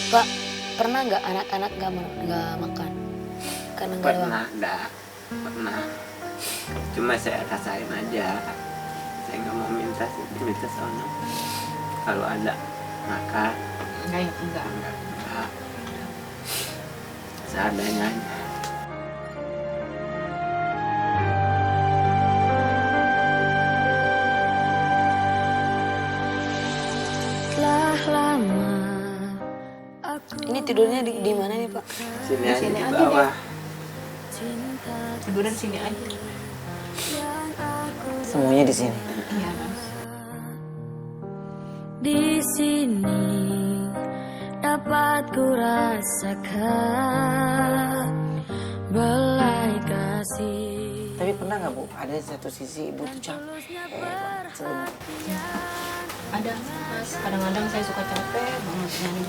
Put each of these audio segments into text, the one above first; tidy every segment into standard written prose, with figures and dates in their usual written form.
Pak, pernah nggak anak-anak nggak makan karena nggak ada Pernah, uang? enggak. Pernah. Cuma saya rasain aja. Saya nggak mau minta sono. Kalau ada makan, enggak. Seadanya aja. Telah lama ini tidurnya di mana nih Pak? Sini aja sini di aja bawah. Tiduran sini aja. Semuanya di sini. Iya mas. Di sini dapat ku rasakan belai kasih. Tapi pernah nggak Bu, ada di satu sisi Ibu tuh capek banget sebenarnya. Ada mas, kadang-kadang saya suka capek banget nyari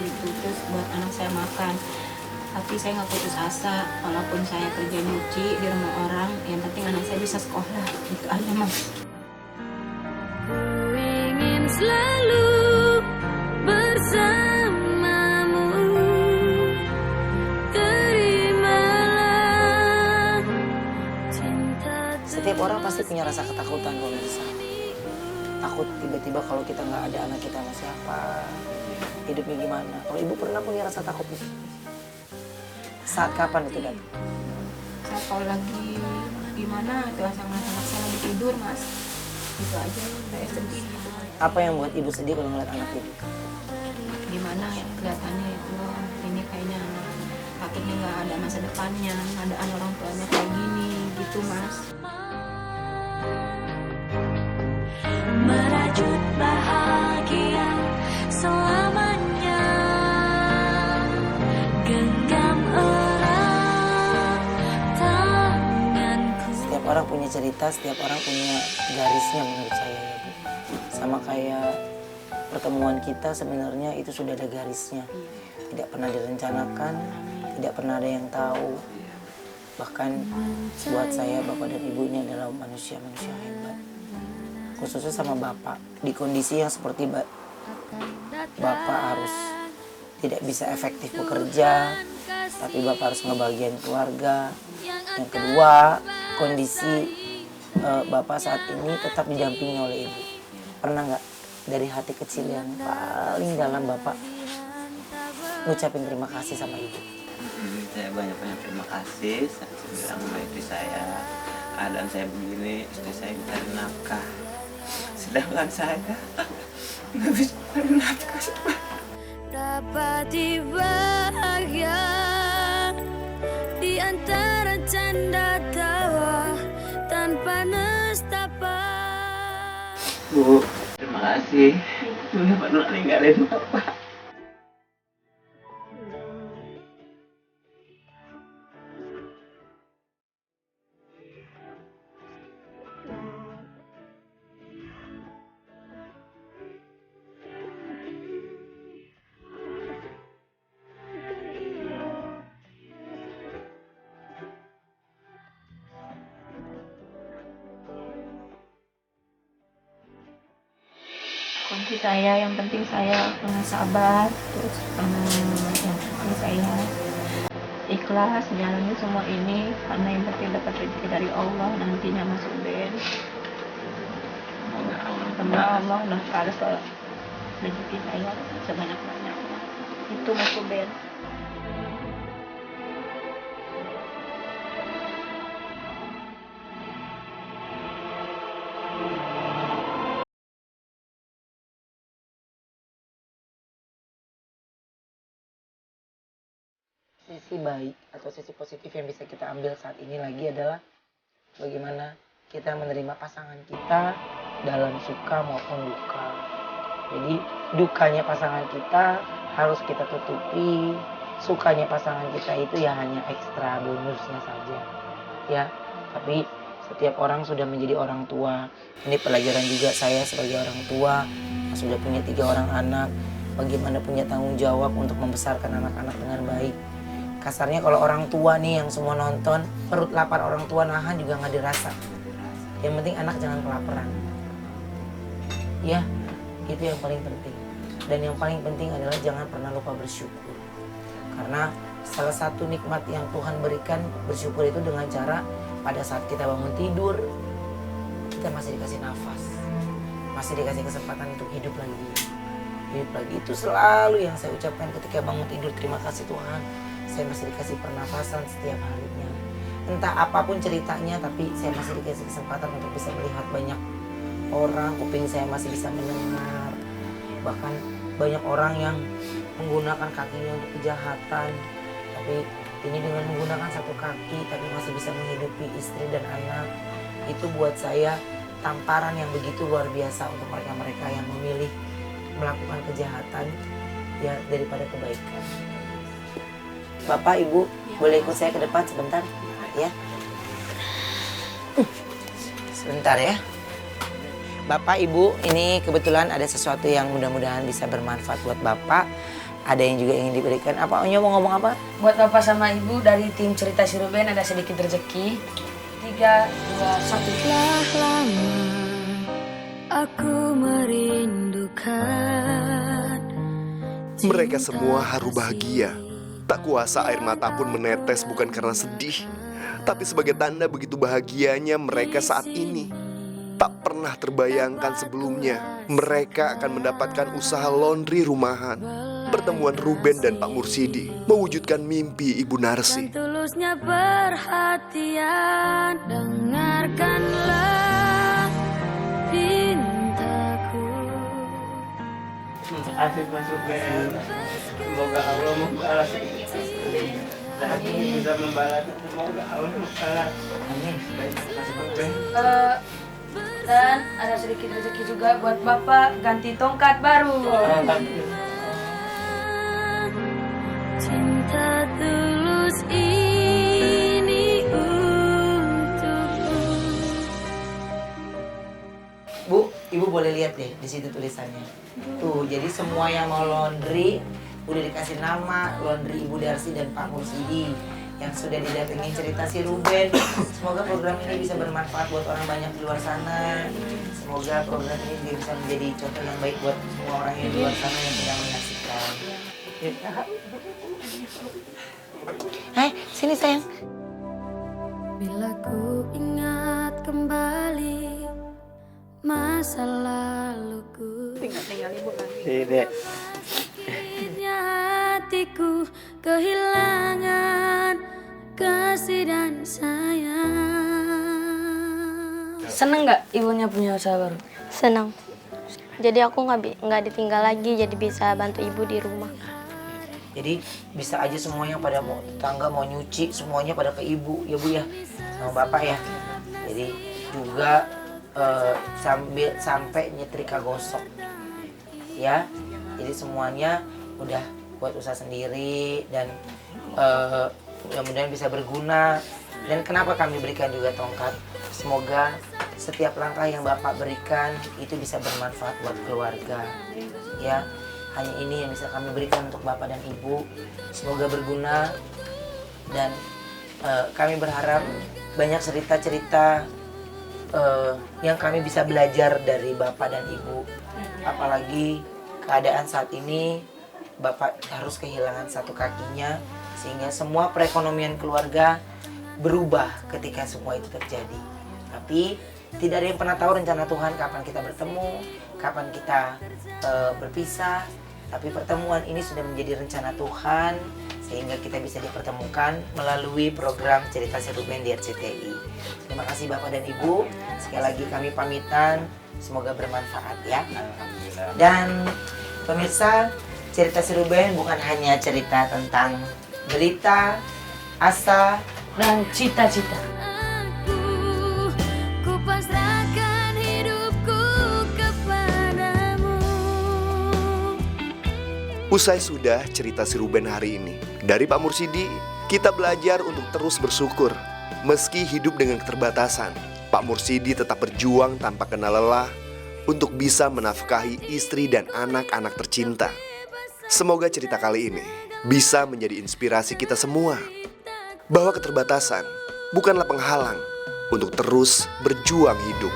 gitu terus buat anak saya makan. Tapi saya nggak putus asa, walaupun saya kerja nyuci di rumah orang, yang penting anak saya bisa sekolah, itu aja mas. Ku ingin selalu bersamamu. Terimalah cinta. Setiap orang pasti punya rasa ketakutan kalau misal. Takut tiba-tiba kalau kita nggak ada anak kita sama siapa, hidupnya gimana. Kalau Ibu pernah punya rasa takut itu? Saat kapan itu datang? Saya kalau lagi gimana itu anak saya lagi tidur mas, itu aja saya sedih gitu. Apa yang buat Ibu sedih kalau ngeliat anak Ibu? Gimana ya kelihatannya itu ini kayaknya takutnya nggak ada masa depannya, ada anak orang tuanya kayak gini gitu mas. Merajut bahagia selamanya. Genggam erat tanganku. Setiap orang punya cerita, setiap orang punya garisnya menurut saya ya Bu. Sama kayak pertemuan kita sebenarnya itu sudah ada garisnya. Tidak pernah direncanakan, tidak pernah ada yang tahu. Bahkan buat saya Bapak dan Ibu ini adalah manusia-manusia hebat. Khususnya sama Bapak, di kondisi yang seperti Bapak harus tidak bisa efektif bekerja, tapi Bapak harus ngebagian keluarga. Yang kedua, kondisi Bapak saat ini tetap didampingi oleh Ibu. Pernah nggak dari hati kecil yang paling dalam Bapak ngucapin terima kasih sama Ibu? Saya banyak-banyak terima kasih. Saya bilang sama istri saya, keadaan saya begini, istri saya mencari nafkah. Sedangkan saya nggak bisa mencari nafkah. Dapat bahagia di antara canda tawa tanpa nestapa. Bu, terima kasih. Udah pernah ninggalin Bapak. Kunci saya yang penting saya sabar, terus yang penting saya ikhlas menjalani semua ini karena yang penting dapat rezeki dari Allah nantinya masuk Ben. Semoga Allah dan balas rezeki saya sebanyak-banyaknya. Itu masuk Ben. Sisi baik atau sisi positif yang bisa kita ambil saat ini lagi adalah bagaimana kita menerima pasangan kita dalam suka maupun duka. Jadi dukanya pasangan kita harus kita tutupi, sukanya pasangan kita itu ya hanya ekstra bonusnya saja. Ya, tapi setiap orang sudah menjadi orang tua. Ini pelajaran juga saya sebagai orang tua yang sudah punya 3 orang anak, bagaimana punya tanggung jawab untuk membesarkan anak-anak dengan baik. Kasarnya kalau orang tua nih yang semua nonton, perut lapar orang tua nahan juga nggak dirasa. Yang penting anak jangan kelaparan. Ya, itu yang paling penting. Dan yang paling penting adalah jangan pernah lupa bersyukur. Karena salah satu nikmat yang Tuhan berikan, bersyukur itu dengan cara pada saat kita bangun tidur, kita masih dikasih nafas, masih dikasih kesempatan untuk hidup lagi. Hidup lagi itu selalu yang saya ucapkan ketika bangun tidur. Terima kasih Tuhan, saya masih dikasih pernafasan setiap harinya. Entah apapun ceritanya, tapi saya masih dikasih kesempatan untuk bisa melihat banyak orang, kuping saya masih bisa mendengar. Bahkan banyak orang yang menggunakan kakinya untuk kejahatan, tapi ini dengan menggunakan satu kaki tapi masih bisa menghidupi istri dan anak. Itu buat saya tamparan yang begitu luar biasa untuk mereka-mereka yang memilih melakukan kejahatan ya daripada kebaikan. Bapak, Ibu, boleh ikut saya ke depan sebentar ya? Sebentar ya. Bapak, Ibu, ini kebetulan ada sesuatu yang mudah-mudahan bisa bermanfaat buat Bapak. Ada yang juga ingin diberikan. Apa Onyo mau ngomong apa? Buat Bapak sama Ibu dari tim Cerita Si Ruben ada sedikit rezeki. 3, 2, 1. Telah lama aku merindukan. Mereka semua haru bahagia. Tak kuasa air mata pun menetes bukan karena sedih, tapi sebagai tanda begitu bahagianya mereka saat ini. Tak pernah terbayangkan sebelumnya mereka akan mendapatkan usaha laundry rumahan. Pertemuan Ruben dan Pak Mursidi mewujudkan mimpi Ibu Narsi. Dan tulusnya perhatian, dengarkanlah pintaku. Asik Mas Ruben. Semoga Allah membalas dan bisa membalas. Semoga Allah membalas. Amin. Baik Mas Ruben. Dan ada sedikit rezeki juga buat Bapak ganti tongkat baru. Cinta tulus ini untukmu. Bu, Ibu boleh lihat deh di situ tulisannya. Tuh, jadi semua yang mau laundry udah dikasih nama laundry Ibu Darsi dan Pak Mursidi yang sudah didatengin Cerita Si Ruben. Semoga program ini bisa bermanfaat buat orang banyak di luar sana. Semoga program ini juga bisa menjadi contoh yang baik buat semua orang yang di luar sana yang sedang menyaksikan. Hai, sini sayang. Bila ku ingat kembali masa laluku, Tinggal Ibu lagi. Dek. sakitnya hatiku kehilangan kasih dan sayang. Seneng nggak ibunya punya usaha baru? Senang. Jadi aku nggak ditinggal lagi, jadi bisa bantu ibu di rumah. Jadi bisa aja semuanya pada mau tetangga mau nyuci semuanya pada ke ibu ya Bu ya sama bapak ya. Jadi juga sampai nyetrika gosok ya. Jadi semuanya udah buat usaha sendiri dan mudah-mudahan bisa berguna. Dan kenapa kami berikan juga tongkat? Semoga setiap langkah yang Bapak berikan itu bisa bermanfaat buat keluarga. Ya, hanya ini yang bisa kami berikan untuk Bapak dan Ibu. Semoga berguna dan kami berharap banyak cerita-cerita yang kami bisa belajar dari Bapak dan Ibu. Apalagi keadaan saat ini Bapak harus kehilangan satu kakinya sehingga semua perekonomian keluarga berubah ketika semua itu terjadi. Tapi tidak ada yang pernah tahu rencana Tuhan kapan kita bertemu, kapan kita berpisah. Tapi pertemuan ini sudah menjadi rencana Tuhan sehingga kita bisa dipertemukan melalui program Cerita Si Ruben di RCTI. Terima kasih Bapak dan Ibu. Sekali lagi kami pamitan. Semoga bermanfaat ya. Dan pemirsa, Cerita Si Ruben bukan hanya cerita tentang berita, asa, Dan cita-cita. Ku pasrahkan hidupku kepadamu. Usai sudah cerita si Ruben hari ini. Dari Pak Mursidi, kita belajar untuk terus bersyukur. Meski hidup dengan keterbatasan, Pak Mursidi tetap berjuang tanpa kenal lelah untuk bisa menafkahi istri dan anak-anak tercinta. Semoga cerita kali ini bisa menjadi inspirasi kita semua bahwa keterbatasan bukanlah penghalang untuk terus berjuang hidup.